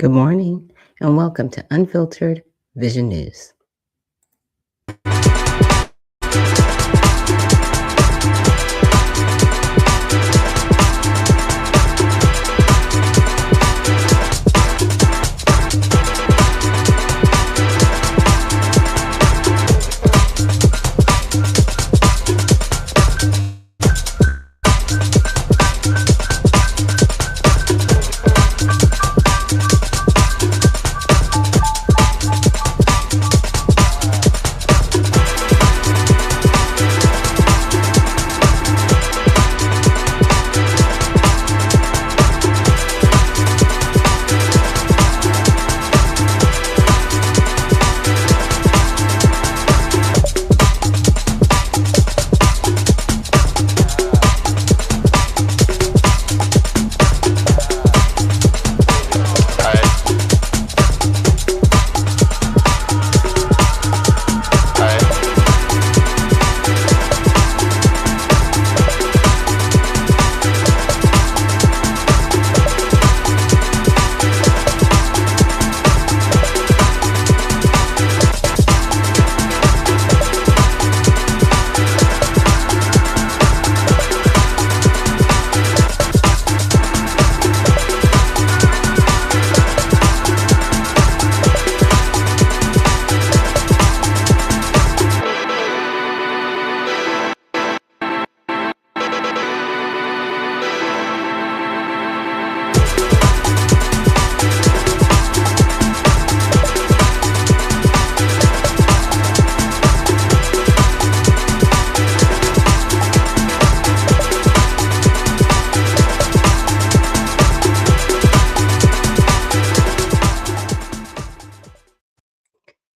Good morning and welcome to Unfiltered Vision News.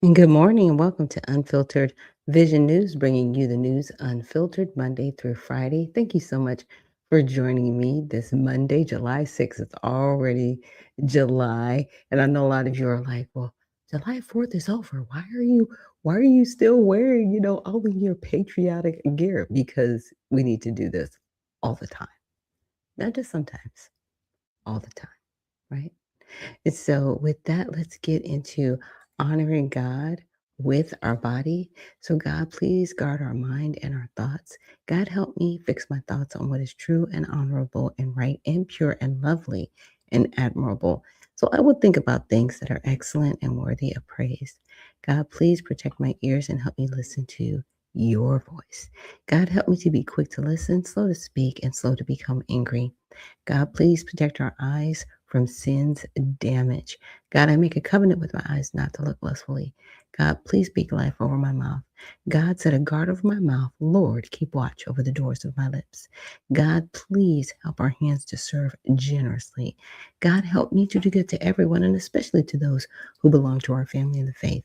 And good morning and welcome to Unfiltered Vision News, bringing you the news unfiltered Monday through Friday. Thank you so much for joining me this Monday, July 6th. It's already July, and I know a lot of you are like, well, July 4th is over. Why are you still wearing, all of your patriotic gear? Because we need to do this all the time. Not just sometimes, all the time, right? And so, with that, let's get into honoring God with our body. So, God, please guard our mind and our thoughts. God, help me fix my thoughts on what is true and honorable and right and pure and lovely and admirable. So, I will think about things that are excellent and worthy of praise. God, please protect my ears and help me listen to your voice. God, help me to be quick to listen, slow to speak, and slow to become angry. God, please protect our eyes from sin's damage. God, I make a covenant with my eyes not to look lustfully. God, please speak life over my mouth. God, set a guard over my mouth. Lord, keep watch over the doors of my lips. God, please help our hands to serve generously. God, help me to do good to everyone, and especially to those who belong to our family in the faith.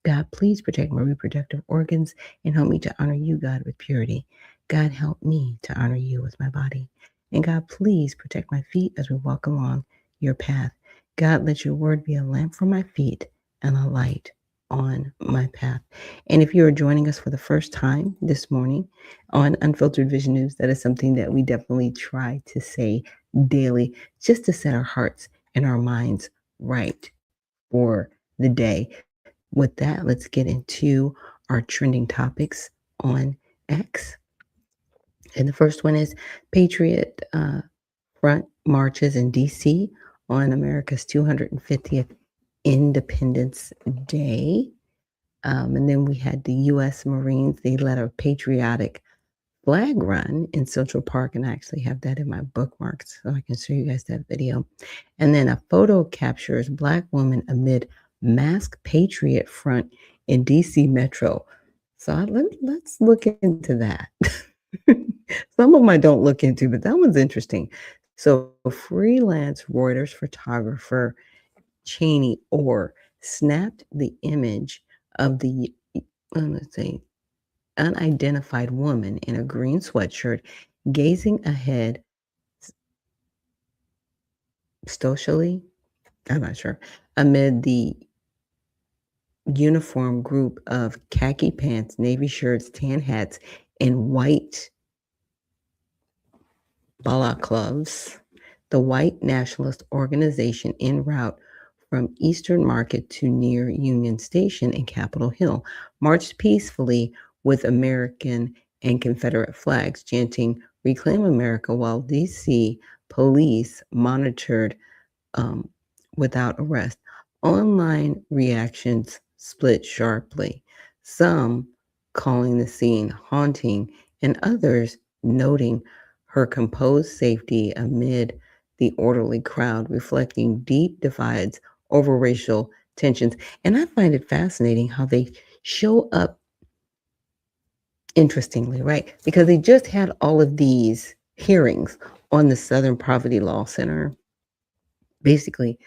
God, please protect my reproductive organs and help me to honor you, God, with purity. God, help me to honor you with my body. And God, please protect my feet as we walk along your path. God, let your word be a lamp for my feet and a light on my path. And if you are joining us for the first time this morning on Unfiltered Vision News, that is something that we definitely try to say daily just to set our hearts and our minds right for the day. With that, let's get into our trending topics on X. And the first one is Patriot Front marches in D.C. on America's 250th Independence Day. And then we had the U.S. Marines. They led a patriotic flag run in Central Park, and I actually have that in my bookmarks so I can show you guys that video. And then a photo captures Black woman amid masked Patriot Front in D.C. Metro. So let's look into that. Some of them I don't look into, but that one's interesting. So freelance Reuters photographer Cheney Orr snapped the image of the, let's see, unidentified woman in a green sweatshirt gazing ahead socially, I'm not sure, amid the uniform group of khaki pants, navy shirts, tan hats, and white balaclavas. The white nationalist organization en route from Eastern Market to near Union Station in Capitol Hill marched peacefully with American and Confederate flags, chanting Reclaim America, while D.C. police monitored um, without arrest. Online reactions split sharply, some calling the scene haunting, and others noting her composed safety amid the orderly crowd, reflecting deep divides over racial tensions. And I find it fascinating how they show up interestingly, right? Because they just had all of these hearings on the Southern Poverty Law Center, basically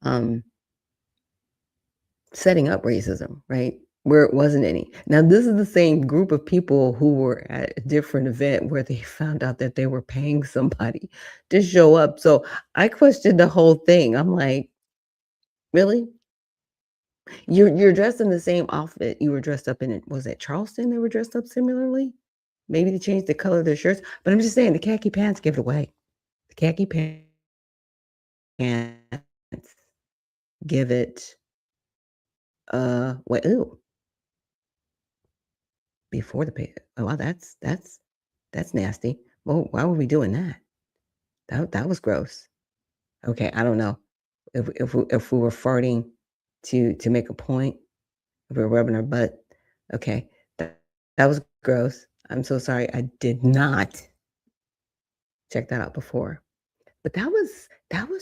um, setting up racism, right? Where it wasn't any. Now, this is the same group of people who were at a different event where they found out that they were paying somebody to show up. So I questioned the whole thing. I'm like, really? You're dressed in the same outfit you were dressed up in it. Was it Charleston they were dressed up similarly? Maybe they changed the color of their shirts. But I'm just saying the khaki pants give it away. The khaki pants give it ooh, before the pay. Oh, wow, that's nasty. Well, why were we doing that? That was gross. Okay, I don't know. If we were farting to make a point, if we were rubbing our butt, okay, that was gross. I'm so sorry. I did not check that out before. But that was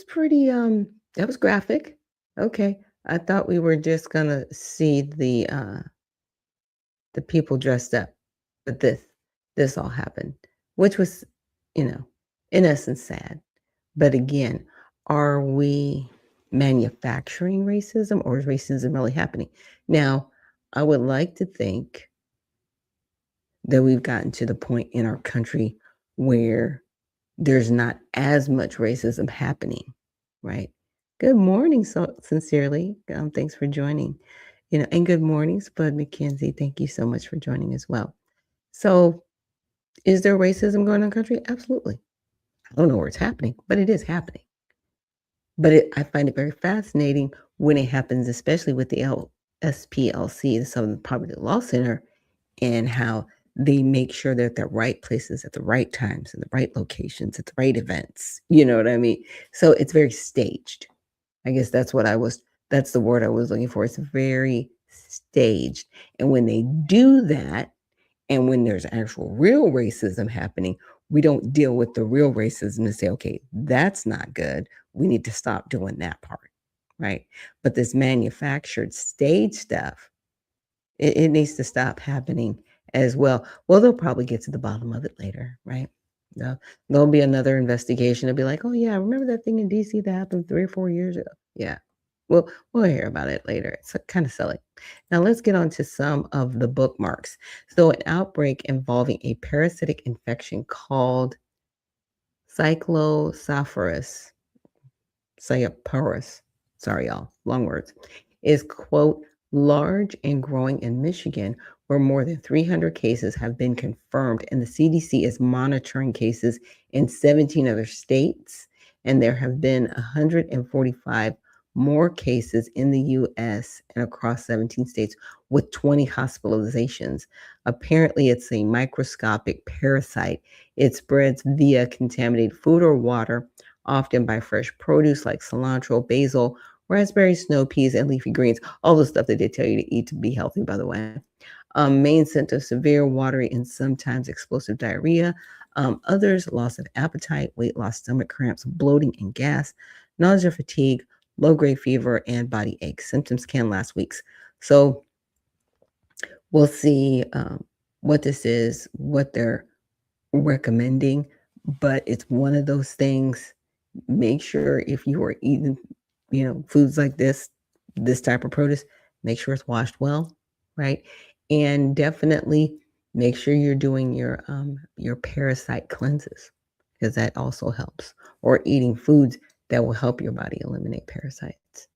pretty that was graphic. Okay. I thought we were just gonna see the people dressed up. But this all happened, which was, you know, in essence sad. But again, are we manufacturing racism or is racism really happening? Now, I would like to think that we've gotten to the point in our country where there's not as much racism happening, right? Good morning, so sincerely. Thanks for joining. And good morning, Spud McKenzie. Thank you so much for joining as well. So, is there racism going on in the country? Absolutely. I don't know where it's happening, but it is happening. But I find it very fascinating when it happens, especially with the SPLC, the Southern Poverty Law Center, and how they make sure they're at the right places at the right times and the right locations at the right events. You know what I mean? So it's very staged. I guess that's the word I was looking for. It's very staged. And when they do that, and when there's actual real racism happening, we don't deal with the real racism and say, okay, that's not good. We need to stop doing that part. Right. But this manufactured stage stuff, it needs to stop happening as well. Well, they'll probably get to the bottom of it later, right? There'll be another investigation. It'll be like, oh yeah, remember that thing in DC that happened 3 or 4 years ago? Yeah. We'll hear about it later. It's kind of silly. Now let's get on to some of the bookmarks. So an outbreak involving a parasitic infection called Cyclocephalus Cyanoporus, sorry y'all, long words, is, quote, large and growing in Michigan, where more than 300 cases have been confirmed, and the CDC is monitoring cases in 17 other states, and there have been 145 more cases in the U.S. and across 17 states, with 20 hospitalizations. Apparently, it's a microscopic parasite. It spreads via contaminated food or water, often by fresh produce like cilantro, basil, raspberries, snow peas, and leafy greens. All the stuff that they tell you to eat to be healthy, by the way. Main symptom, severe, watery, and sometimes explosive diarrhea. Others, loss of appetite, weight loss, stomach cramps, bloating, and gas, nausea, fatigue, low-grade fever, and body aches. Symptoms can last weeks. So we'll see what this is, what they're recommending, but it's one of those things. Make sure if you are eating, foods like this type of produce, make sure it's washed well, right? And definitely make sure you're doing your parasite cleanses, because that also helps. Or eating foods that will help your body eliminate parasites.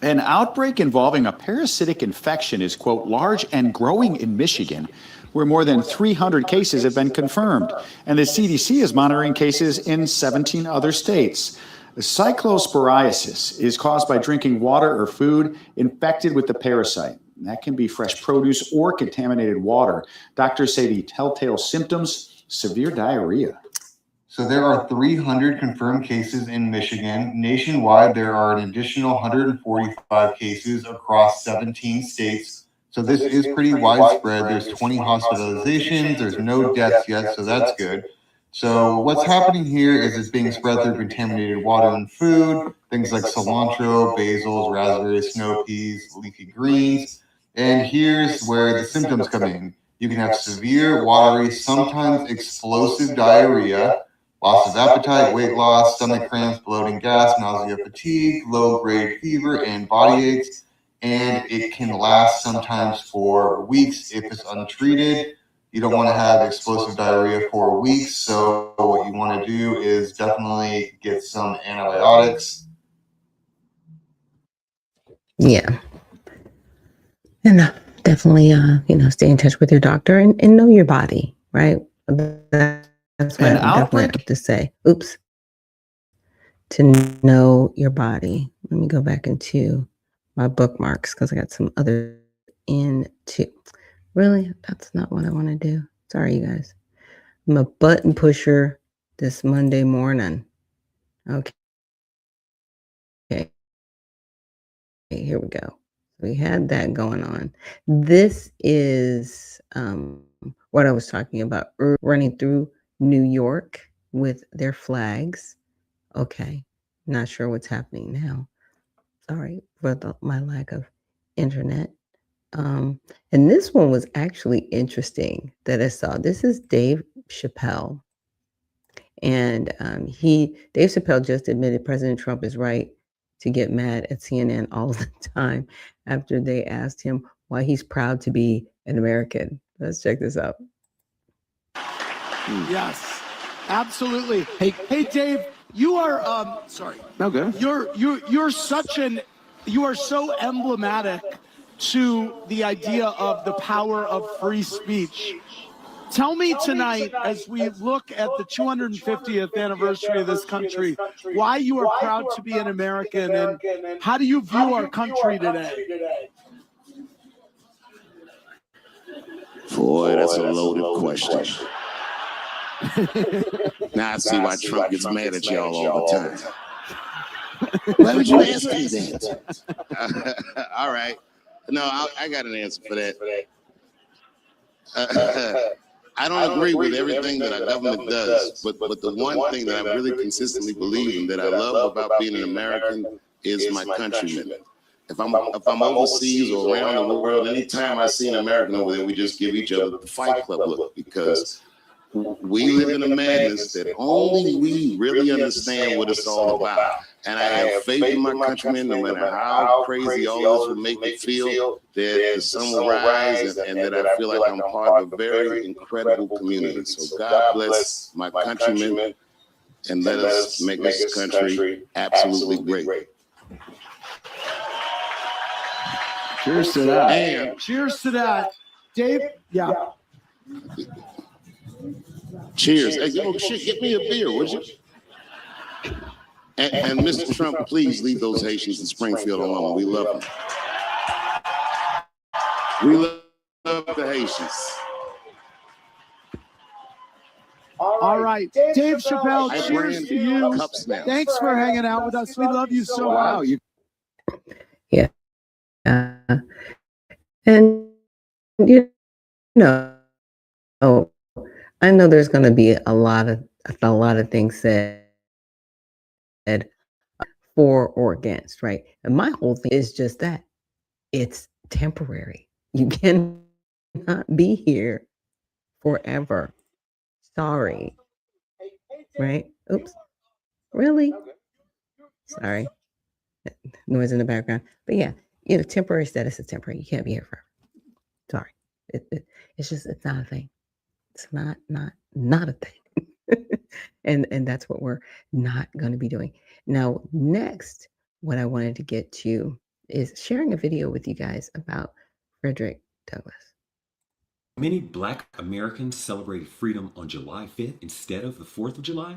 An outbreak involving a parasitic infection is, quote, large and growing in Michigan, where more than 300 cases have been confirmed, and the CDC is monitoring cases in 17 other states. Cyclosporiasis is caused by drinking water or food infected with the parasite. That can be fresh produce or contaminated water. Doctors say the telltale symptoms, severe diarrhea. So there are 300 confirmed cases in Michigan. Nationwide, there are an additional 145 cases across 17 states. So this is pretty widespread. There's 20 hospitalizations. There's no deaths yet, so that's good. So what's happening here is it's being spread through contaminated water and food, things like cilantro, basils, raspberries, snow peas, leafy greens. And here's where the symptoms come in. You can have severe, watery, sometimes explosive diarrhea, loss of appetite, weight loss, stomach cramps, bloating, gas, nausea, fatigue, low-grade fever, and body aches. And it can last sometimes for weeks if it's untreated. You don't want to have explosive diarrhea for weeks, so what you want to do is definitely get some antibiotics. Yeah. And definitely, stay in touch with your doctor and know your body, right? That's what I definitely have to say. To know your body. Let me go back into my bookmarks because I got some other into. Really? That's not what I want to do. Sorry, you guys. I'm a button pusher this Monday morning. Okay. Here we go. We had that going on. This is what I was talking about, running through New York with their flags. Okay. Not sure what's happening now. Sorry for my lack of internet. And this one was actually interesting that I saw. This is Dave Chappelle. And Dave Chappelle just admitted President Trump is right to get mad at CNN all the time after they asked him why he's proud to be an American. Let's check this out. Yes, absolutely. Hey, Dave, you are sorry. No good. You are so emblematic to the idea of the power of free speech. Tell me tonight, as we look at the 250th anniversary of this country, why you are proud to be an American and how do you view our country today? Boy, that's a loaded question. Now I see why Trump gets mad at y'all all the time. Why would you ask me that? All right. No, I got an answer for that. I don't agree with everything that our government does, but the one thing that I really consistently believe in that I love about being an American is my countrymen. If I'm overseas or around the world, anytime I see an American over there, we just give each other the Fight Club look because we live in a madness that only we really understand what it's all about. And I have faith in my countrymen, no matter how crazy all this will make me feel, that the sun will rise and that I feel like I'm part of a very incredible community. So God bless my countrymen and let us make this country absolutely great. Cheers to that. And cheers to that. Dave, yeah. Cheers. Hey, shit, get me a beer, would you? And Mr. Trump, please leave those Haitians in Springfield alone. We love them. We love the Haitians. All right. Dave Chappelle, cheers to you. Thanks for hanging out with us. We love you so much. Yeah. And, I know there's going to be a lot of things said for or against, right? And my whole thing is just that it's temporary. You cannot be here forever. Sorry. Right? Oops. Really? Sorry. Noise in the background. But yeah, temporary status is temporary. You can't be here forever. Sorry. It's not a thing. It's not a thing. and that's what we're not going to be doing. Now, next, what I wanted to get to is sharing a video with you guys about Frederick Douglass. Many Black Americans celebrated freedom on July 5th instead of the 4th of July.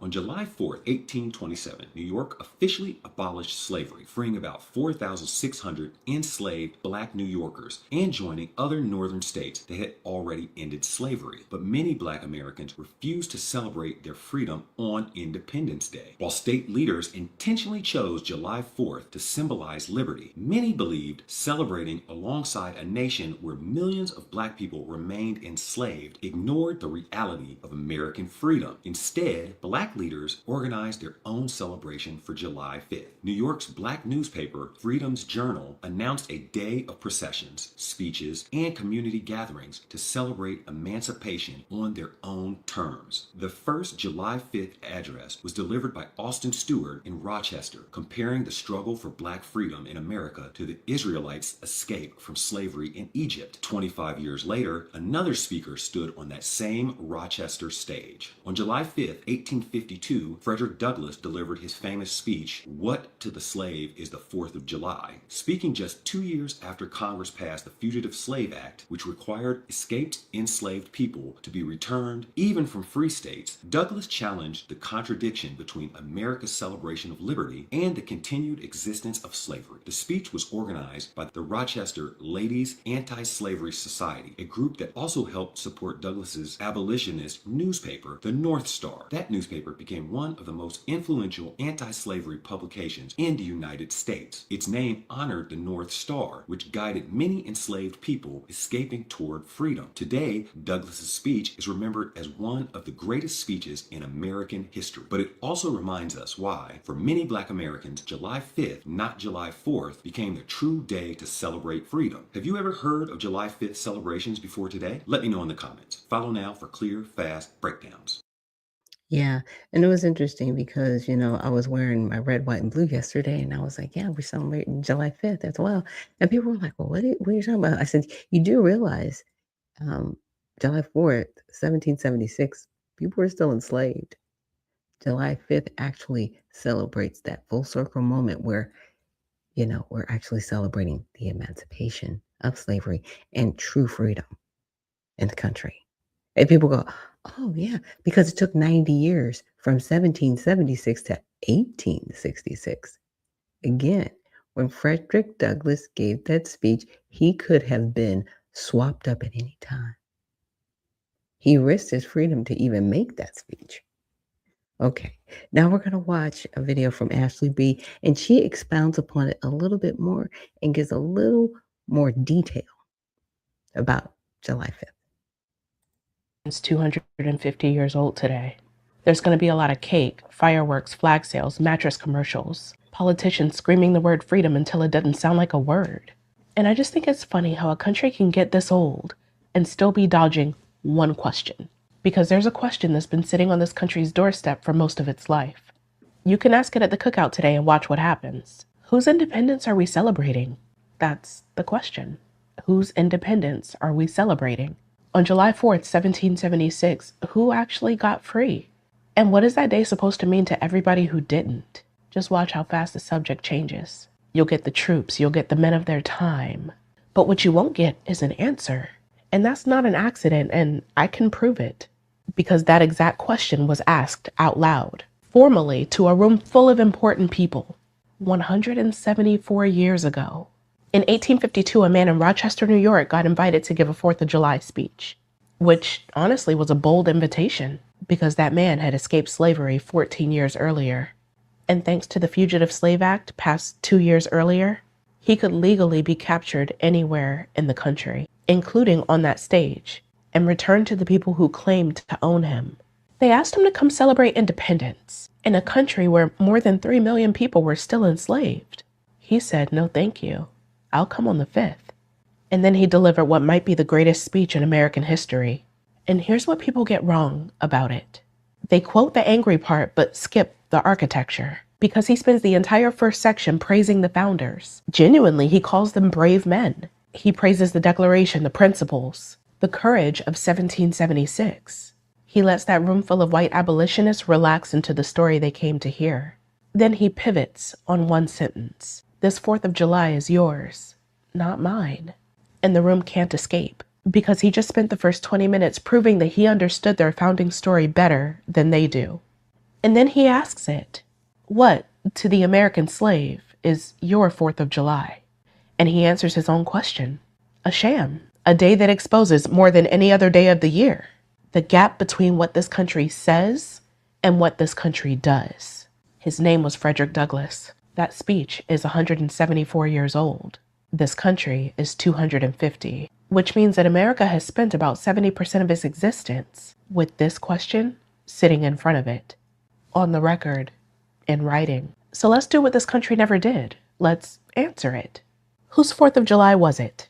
On July 4th, 1827, New York officially abolished slavery, freeing about 4,600 enslaved black New Yorkers and joining other northern states that had already ended slavery. But many black Americans refused to celebrate their freedom on Independence Day. While state leaders intentionally chose July 4th to symbolize liberty, many believed celebrating alongside a nation where millions of black people remained enslaved ignored the reality of American freedom. Instead, black leaders organized their own celebration for July 5th. New York's black newspaper, Freedom's Journal, announced a day of processions, speeches, and community gatherings to celebrate emancipation on their own terms. The first July 5th address was delivered by Austin Stewart in Rochester, comparing the struggle for black freedom in America to the Israelites' escape from slavery in Egypt. 25 years later, another speaker stood on that same Rochester stage. On July 5th, 1852, Frederick Douglass delivered his famous speech, "What to the Slave is the 4th of July?" Speaking just 2 years after Congress passed the Fugitive Slave Act, which required escaped enslaved people to be returned, even from free states, Douglass challenged the contradiction between America's celebration of liberty and the continued existence of slavery. The speech was organized by the Rochester Ladies Anti-Slavery Society, a group that also helped support Douglass's abolitionist newspaper, the North Star. That newspaper became one of the most influential anti-slavery publications in the United States. Its name honored the North Star, which guided many enslaved people escaping toward freedom. Today, Douglass's speech is remembered as one of the greatest speeches in American history. But it also reminds us why, for many black Americans, July 5th, not July 4th, became the true day to celebrate freedom. Have you ever heard of July 5th celebrations before today? Let me know in the comments. Follow now for clear, fast breakdowns. Yeah, and it was interesting because, I was wearing my red, white, and blue yesterday, and I was like, "Yeah, we're celebrating July 5th as well." And people were like, "Well, what are you talking about?" I said, "You do realize, um, July 4th, 1776, people were still enslaved. July 5th actually celebrates that full circle moment where, we're actually celebrating the emancipation of slavery and true freedom in the country." And people go, "Oh, yeah," because it took 90 years from 1776 to 1866. Again, when Frederick Douglass gave that speech, he could have been swapped up at any time. He risked his freedom to even make that speech. Okay, now we're going to watch a video from Ashley B., and she expounds upon it a little bit more and gives a little more detail about July 5th. It's 250 years old today. There's going to be a lot of cake, fireworks, flag sales, mattress commercials, politicians screaming the word freedom until it doesn't sound like a word. And I just think it's funny how a country can get this old and still be dodging one question. Because there's a question that's been sitting on this country's doorstep for most of its life. You can ask it at the cookout today and watch what happens. Whose independence are we celebrating? That's the question. Whose independence are we celebrating? On July 4th, 1776, who actually got free? And what is that day supposed to mean to everybody who didn't? Just watch how fast the subject changes. You'll get the troops, you'll get the men of their time. But what you won't get is an answer. And that's not an accident, and I can prove it. Because that exact question was asked out loud, formally, to a room full of important people, 174 years ago. In 1852, a man in Rochester, New York got invited to give a 4th of July speech, which honestly was a bold invitation because that man had escaped slavery 14 years earlier. And thanks to the Fugitive Slave Act passed 2 years earlier, he could legally be captured anywhere in the country, including on that stage, and returned to the people who claimed to own him. They asked him to come celebrate independence in a country where more than 3 million people were still enslaved. He said, "No, thank you. I'll come on the 5th. And then he delivered what might be the greatest speech in American history. And here's what people get wrong about it. They quote the angry part, but skip the architecture. Because he spends the entire first section praising the founders. Genuinely, he calls them brave men. He praises the Declaration, the principles, the courage of 1776. He lets that room full of white abolitionists relax into the story they came to hear. Then he pivots on one sentence. This 4th of July is yours, not mine. And the room can't escape because he just spent the first 20 minutes proving that he understood their founding story better than they do. And then he asks it, what, to the American slave, is your 4th of July? And he answers his own question. A sham. A day that exposes more than any other day of the year the gap between what this country says and what this country does. His name was Frederick Douglass. That speech is 174 years old. This country is 250, which means that America has spent about 70% of its existence with this question sitting in front of it, on the record, in writing. So let's do what this country never did. Let's answer it. Whose 4th of July was it?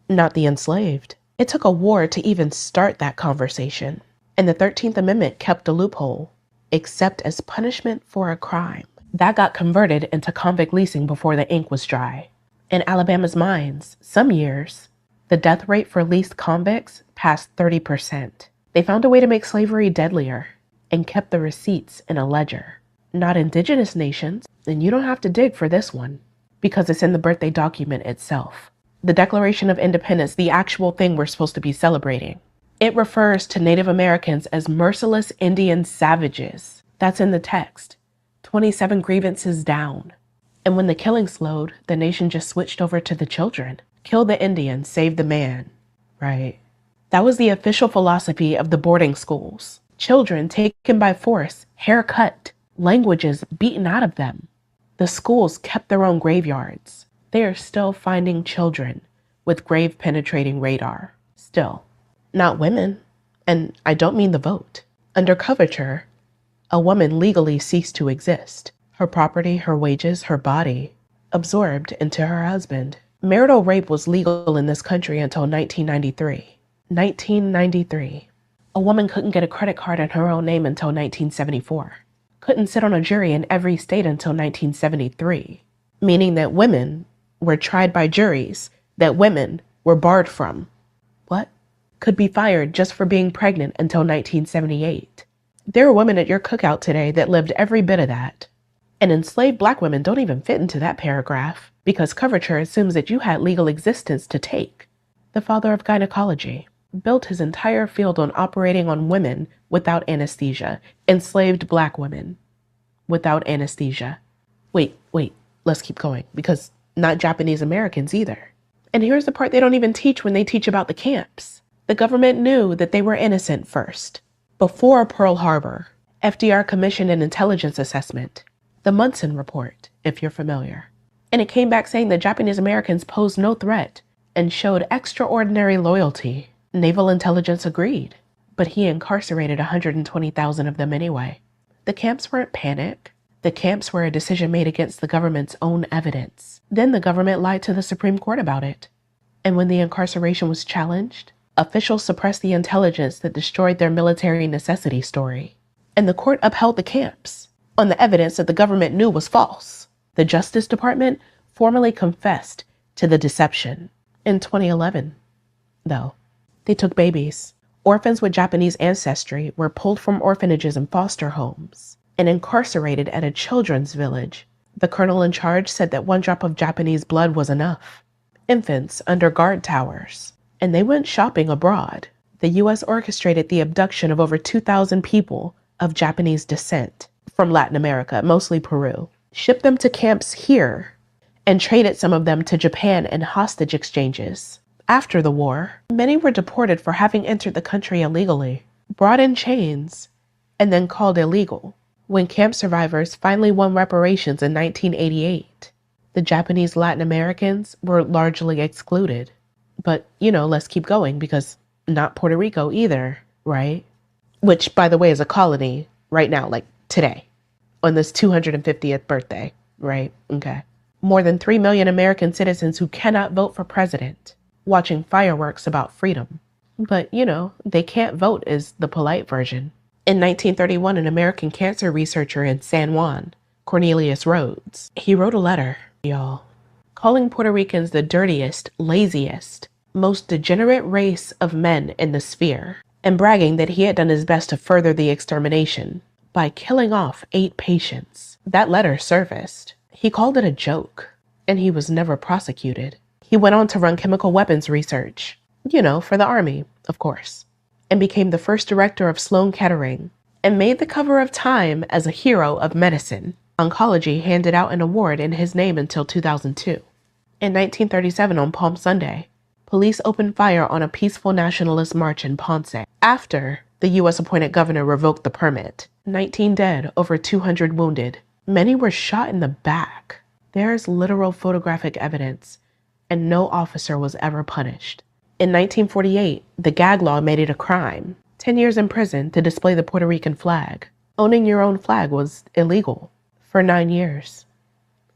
Not the enslaved. It took a war to even start that conversation. And the 13th Amendment kept a loophole, except as punishment for a crime. That got converted into convict leasing before the ink was dry. In Alabama's mines, some years, the death rate for leased convicts passed 30%. They found a way to make slavery deadlier and kept the receipts in a ledger. Not indigenous nations, and you don't have to dig for this one, because it's in the birthday document itself. The Declaration of Independence, the actual thing we're supposed to be celebrating. It refers to Native Americans as merciless Indian savages. That's in the text. 27 grievances down. And when the killing slowed, the nation just switched over to the children. Kill the Indian, save the man. Right. That was the official philosophy of the boarding schools. Children taken by force, hair cut, languages beaten out of them. The schools kept their own graveyards. They are still finding children with grave-penetrating radar. Still. Not women. And I don't mean the vote. Under coverture, a woman legally ceased to exist. Her property, her wages, her body, absorbed into her husband. Marital rape was legal in this country until 1993. 1993. A woman couldn't get a credit card in her own name until 1974. Couldn't sit on a jury in every state until 1973. Meaning that women were tried by juries that women were barred from. What? Could be fired just for being pregnant until 1978. There are women at your cookout today that lived every bit of that. And enslaved black women don't even fit into that paragraph because coverture assumes that you had legal existence to take. The father of gynecology built his entire field on operating on women without anesthesia, enslaved black women without anesthesia. Wait, let's keep going because not Japanese Americans either. And here's the part they don't even teach when they teach about the camps. The government knew that they were innocent first. Before Pearl Harbor, FDR commissioned an intelligence assessment, the Munson Report, if you're familiar. And it came back saying that Japanese Americans posed no threat and showed extraordinary loyalty. Naval intelligence agreed, but he incarcerated 120,000 of them anyway. The camps weren't panic. The camps were a decision made against the government's own evidence. Then the government lied to the Supreme Court about it. And when the incarceration was challenged, officials suppressed the intelligence that destroyed their military necessity story. And the court upheld the camps on the evidence that the government knew was false. The Justice Department formally confessed to the deception. In 2011, though, they took babies. Orphans with Japanese ancestry were pulled from orphanages and foster homes and incarcerated at a children's village. The colonel in charge said that 1 drop of Japanese blood was enough. Infants under guard towers. And they went shopping abroad. The U.S. orchestrated the abduction of over 2,000 people of Japanese descent from Latin America, mostly Peru, shipped them to camps here, and traded some of them to Japan in hostage exchanges. After the war, many were deported for having entered the country illegally, brought in chains, and then called illegal. When camp survivors finally won reparations in 1988, the Japanese Latin Americans were largely excluded. But, let's keep going because not Puerto Rico either, right? Which, by the way, is a colony right now, like today, on this 250th birthday, right? Okay. More than 3 million American citizens who cannot vote for president, watching fireworks about freedom. But, they can't vote is the polite version. In 1931, an American cancer researcher in San Juan, Cornelius Rhodes, he wrote a letter, y'all, calling Puerto Ricans the dirtiest, laziest, most degenerate race of men in the sphere, and bragging that he had done his best to further the extermination by killing off 8 patients. That letter surfaced. He called it a joke, and he was never prosecuted. He went on to run chemical weapons research, for the Army, of course, and became the first director of Sloan Kettering and made the cover of Time as a hero of medicine. Oncology handed out an award in his name until 2002. In 1937, on Palm Sunday, police opened fire on a peaceful nationalist march in Ponce after the U.S.-appointed governor revoked the permit. 19 dead, over 200 wounded. Many were shot in the back. There's literal photographic evidence, and no officer was ever punished. In 1948, the gag law made it a crime. 10 years in prison to display the Puerto Rican flag. Owning your own flag was illegal for 9 years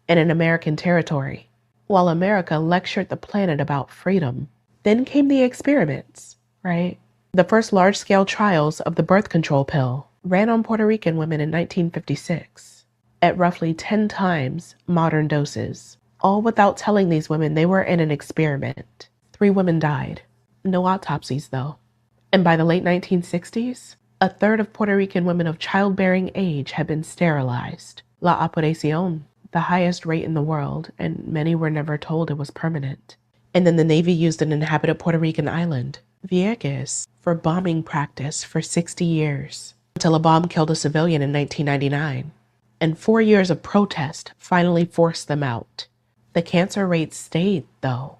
in an American territory, while America lectured the planet about freedom. Then came the experiments, right? The first large-scale trials of the birth control pill ran on Puerto Rican women in 1956 at roughly 10 times modern doses, all without telling these women they were in an experiment. 3 women died. No autopsies, though. And by the late 1960s, a third of Puerto Rican women of childbearing age had been sterilized. La operación, the highest rate in the world, and many were never told it was permanent. And then the Navy used an inhabited Puerto Rican island, Vieques, for bombing practice for 60 years, until a bomb killed a civilian in 1999. And 4 years of protest finally forced them out. The cancer rate stayed, though.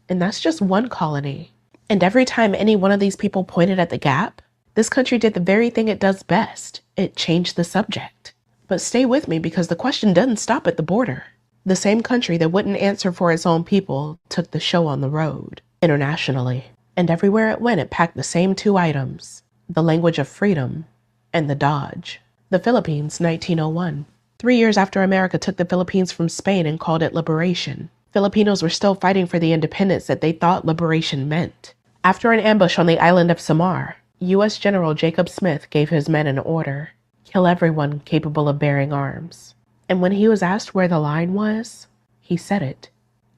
And that's just one colony. And every time any one of these people pointed at the gap, this country did the very thing it does best. It changed the subject. But stay with me, because the question doesn't stop at the border. The same country that wouldn't answer for its own people took the show on the road, internationally. And everywhere it went, it packed the same 2 items: the language of freedom and the Dodge. The Philippines, 1901. 3 years after America took the Philippines from Spain and called it liberation, Filipinos were still fighting for the independence that they thought liberation meant. After an ambush on the island of Samar, U.S. General Jacob Smith gave his men an order: kill everyone capable of bearing arms. And when he was asked where the line was, he said it: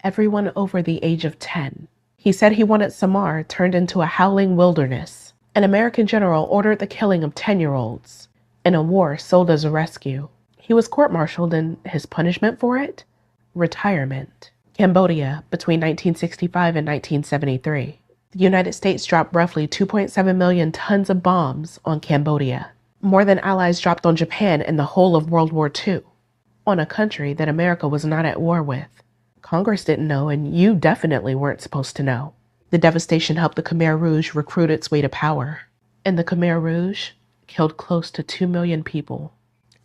everyone over the age of 10. He said he wanted Samar turned into a howling wilderness. An American general ordered the killing of 10-year-olds in a war sold as a rescue. He was court-martialed, and his punishment for it? Retirement. Cambodia, between 1965 and 1973. The United States dropped roughly 2.7 million tons of bombs on Cambodia, more than Allies dropped on Japan in the whole of World War II, on a country that America was not at war with. Congress didn't know, and you definitely weren't supposed to know. The devastation helped the Khmer Rouge recruit its way to power, and the Khmer Rouge killed close to 2 million people.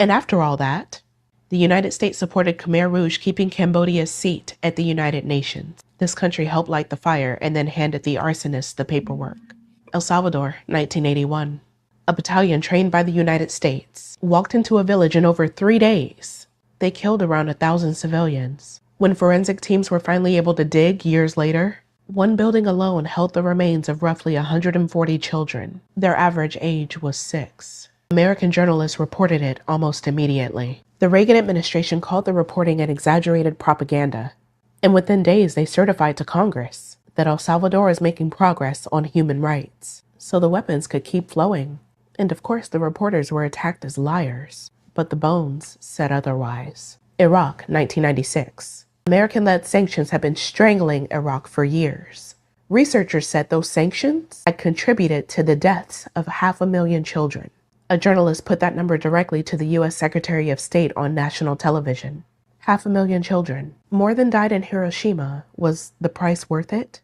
And after all that, the United States supported Khmer Rouge keeping Cambodia's seat at the United Nations. This country helped light the fire and then handed the arsonists the paperwork. El Salvador, 1981. A battalion trained by the United States walked into a village in over 3 days. They killed around 1,000 civilians. When forensic teams were finally able to dig years later, one building alone held the remains of roughly 140 children. Their average age was 6. American journalists reported it almost immediately. The Reagan administration called the reporting an exaggerated propaganda, and within days they certified to Congress that El Salvador is making progress on human rights, so the weapons could keep flowing. And of course the reporters were attacked as liars, but the bones said otherwise. Iraq, 1996. American-led sanctions had been strangling Iraq for years. Researchers said those sanctions had contributed to the deaths of 500,000 children. A journalist put that number directly to the U.S. Secretary of State on national television. 500,000 children. More than died in Hiroshima. Was the price worth it?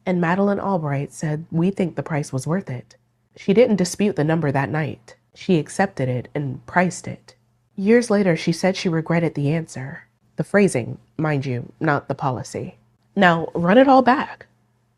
And Madeleine Albright said, "We think the price was worth it." She didn't dispute the number that night. She accepted it and priced it. Years later, she said she regretted the answer. The phrasing, mind you, not the policy. Now, run it all back,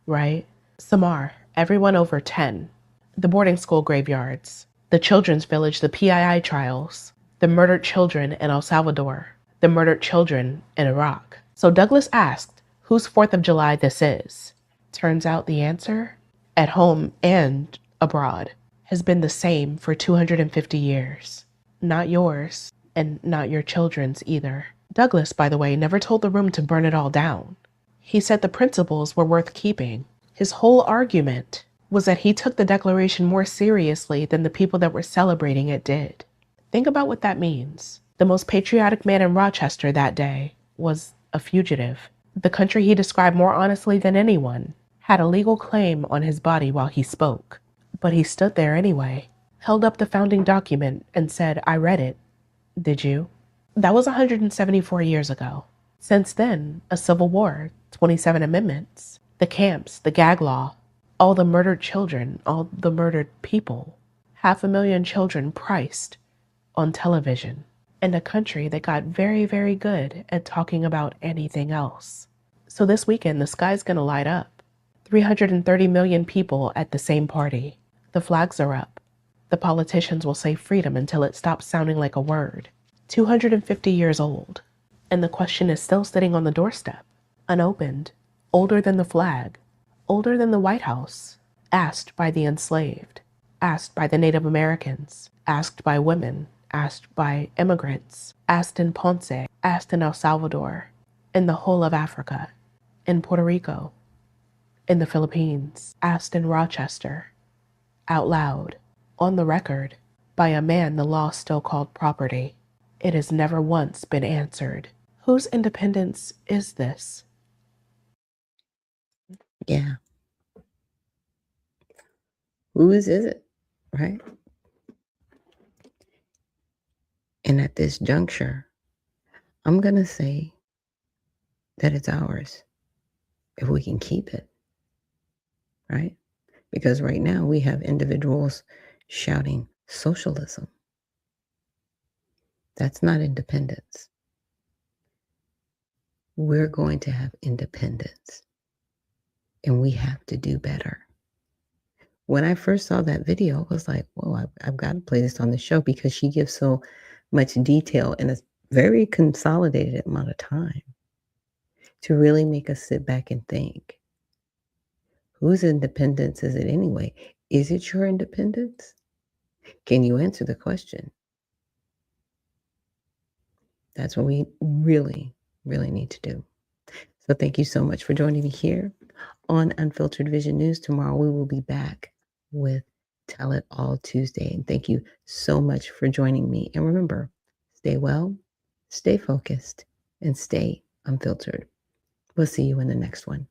right? Samar, everyone over 10. The boarding school graveyards. The children's village, the PII trials. The murdered children in El Salvador. The murdered children in Iraq. So Douglas asked whose 4th of July this is. Turns out the answer, at home and abroad, has been the same for 250 years. Not yours, and not your children's either. Douglas, by the way, never told the room to burn it all down. He said the principles were worth keeping. His whole argument was that he took the Declaration more seriously than the people that were celebrating it did. Think about what that means. The most patriotic man in Rochester that day was a fugitive. The country he described more honestly than anyone had a legal claim on his body while he spoke. But he stood there anyway. held up the founding document and said, "I read it. Did you?" That was 174 years ago. Since then, a civil war, 27 amendments, the camps, the gag law, all the murdered children, all the murdered people, 500,000 children priced on television, and a country that got very, very good at talking about anything else. So this weekend, the sky's gonna light up. 330 million people at the same party. The flags are up. The politicians will say freedom until it stops sounding like a word. 250 years old. And the question is still sitting on the doorstep, unopened, older than the flag, older than the White House, asked by the enslaved, asked by the Native Americans, asked by women, asked by immigrants, asked in Ponce, asked in El Salvador, in the whole of Africa, in Puerto Rico, in the Philippines, asked in Rochester, out loud, on the record, by a man the law still called property. It has never once been answered. Whose independence is this? Yeah. Whose is it? Right? And at this juncture, I'm going to say that it's ours if we can keep it. Right? Because right now we have individuals shouting socialism. That's not independence. We're going to have independence. And we have to do better. When I first saw that video, I was like, whoa, I've got to play this on the show because she gives so much detail in a very consolidated amount of time to really make us sit back and think. Whose independence is it anyway? Is it your independence? Can you answer the question? That's what we really, really need to do. So thank you so much for joining me here on Unfiltered Vision News. Tomorrow we will be back with Tell It All Tuesday. And thank you so much for joining me. And remember, stay well, stay focused, and stay unfiltered. We'll see you in the next one.